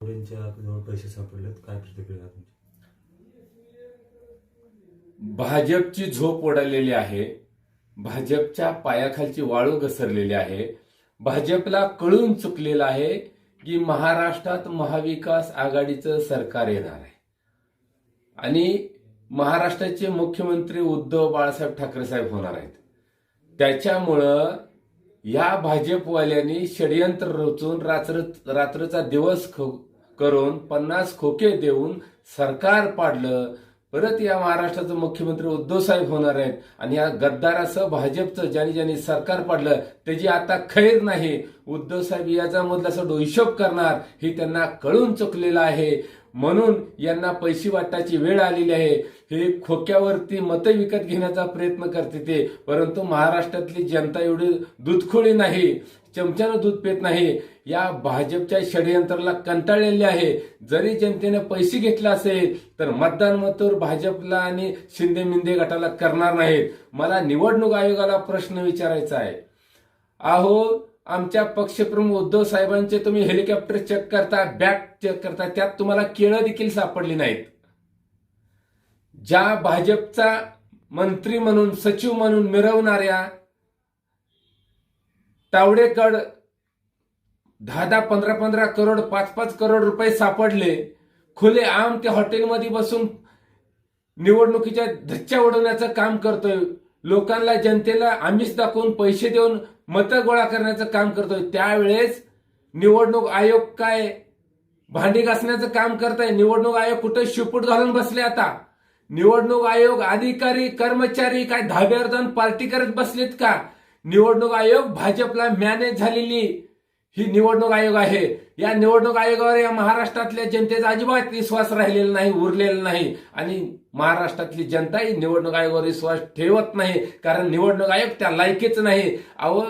जवळ पैसे सापडलेत, काय प्रतिक्रिया तुमची? भाजपची झोप उडालेली आहे. भाजपच्या पायाखालची वाळू घसरलेली आहे. भाजपला कळून चुकलेलं आहे की महाराष्ट्रात महाविकास आघाडीचं सरकार येणार आहे आणि महाराष्ट्राचे मुख्यमंत्री उद्धव बाळासाहेब ठाकरे साहेब होणार आहेत. त्याच्यामुळं या भाजपवाल्यांनी षडयंत्र रचून रात्रचा दिवस करून 50 खोके देऊन सरकार पाडलं. परत या महाराष्ट्राचे मुख्यमंत्री उद्धव साहेब होणार आहेत आणि या गद्दारासह भाजपचं ज्यांनी ज्यांनी सरकार पाडलं त्याची आता खैर नाही. उद्धव साहेब याच्यामधला सगळं हिशोब करणार ही त्यांना कळून चुकलेलं आहे. म्हणून यांना पैसे वाटायची वेळ आलेली आहे. हे खोक्यावरती मतं विकत घेण्याचा प्रयत्न करते ते, परंतु महाराष्ट्रातली जनता एवढी दूधखोळी नाही, चमच्यानं दूध पेत नाही. या भाजपच्या षडयंत्राला कंटाळलेले आहे. जरी जनतेने पैसे घेतले असेल तर मतदान मतावर भाजपला आणि शिंदे मिंदे गटाला करणार नाहीत. मला निवडणूक आयोगाला प्रश्न विचारायचा आहे. अहो, आमच्या पक्षप्रमुख उद्धव साहेबांचे तुम्ही हेलिकॉप्टर चेक करता, बॅग चेक करता, त्यात तुम्हाला केळं देखील सापडली नाहीत. ज्या भाजपचा मंत्री म्हणून सचिव म्हणून मिरवणाऱ्या तावडेकड 10-10, 15-15 करोड, 5-5 करोड रुपये सापडले. खुले आम त्या हॉटेलमध्ये बसून निवडणुकीच्या धच्च्या उडवण्याचं काम करतोय. लोकांना, जनतेला आमिष दाखवून पैसे देऊन मतं गोळा करण्याचं काम करतोय. त्यावेळेस निवडणूक आयोग काय भांडी घासण्याचं काम करताय? निवडणूक आयोग कुठे शिपूट घालून बसले? आता निवडणूक आयोग अधिकारी कर्मचारी काय धाब्यावर जाऊन पार्टी करत बसलेत का? निवडणूक आयोग भाजपला मॅनेज झालेली ही निवडणूक आयोग आहे. या निवडणूक आयोगावर या महाराष्ट्रातल्या जनतेचा अजिबात विश्वास राहिलेला नाही, उरलेला नाही आणि महाराष्ट्रातली जनता ही निवडणूक आयोगावर विश्वास ठेवत नाही, कारण निवडणूक आयोग त्या लायकीच नाही. अहो,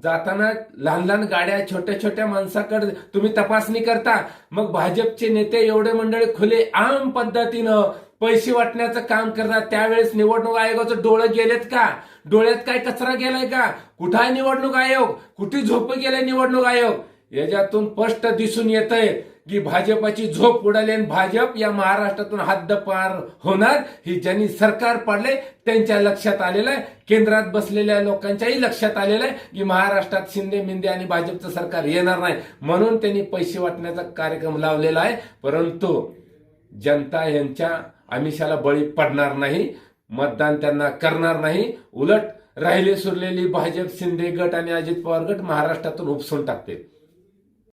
जाताना लहान लहान गाड्या, छोट्या छोट्या माणसाकडे तुम्ही तपासणी करता, मग भाजपचे नेते एवढे मंडळी खुले आम पद्धतीनं पैसे वाटण्याचं काम करतात. त्यावेळेस निवडणूक आयोगाचं डोळं गेलेत का? डोळ्यात काय कचरा गेलाय का? कुठं आहे निवडणूक आयोग? कुठे झोप गेलाय निवडणूक आयोग? याच्यातून स्पष्ट दिसून येत आहे की भाजपाची झोप उडाली आणि भाजप या महाराष्ट्रातून हद्दपार होणार ही ज्यांनी सरकार पाडले त्यांच्या लक्षात आलेलं आहे. केंद्रात बसलेल्या लोकांच्याही लक्षात आलेलं आहे की महाराष्ट्रात शिंदे मिंदे आणि भाजपचं सरकार येणार नाही, म्हणून त्यांनी पैसे वाटण्याचा कार्यक्रम लावलेला आहे. परंतु जनता यांच्या आमिषाला बळी पडणार नाही, मतदान त्यांना करणार नाही. उलट राहिले सुरलेली भाजप, शिंदे गट आणि अजित पवार गट महाराष्ट्रातून उपसून टाकते.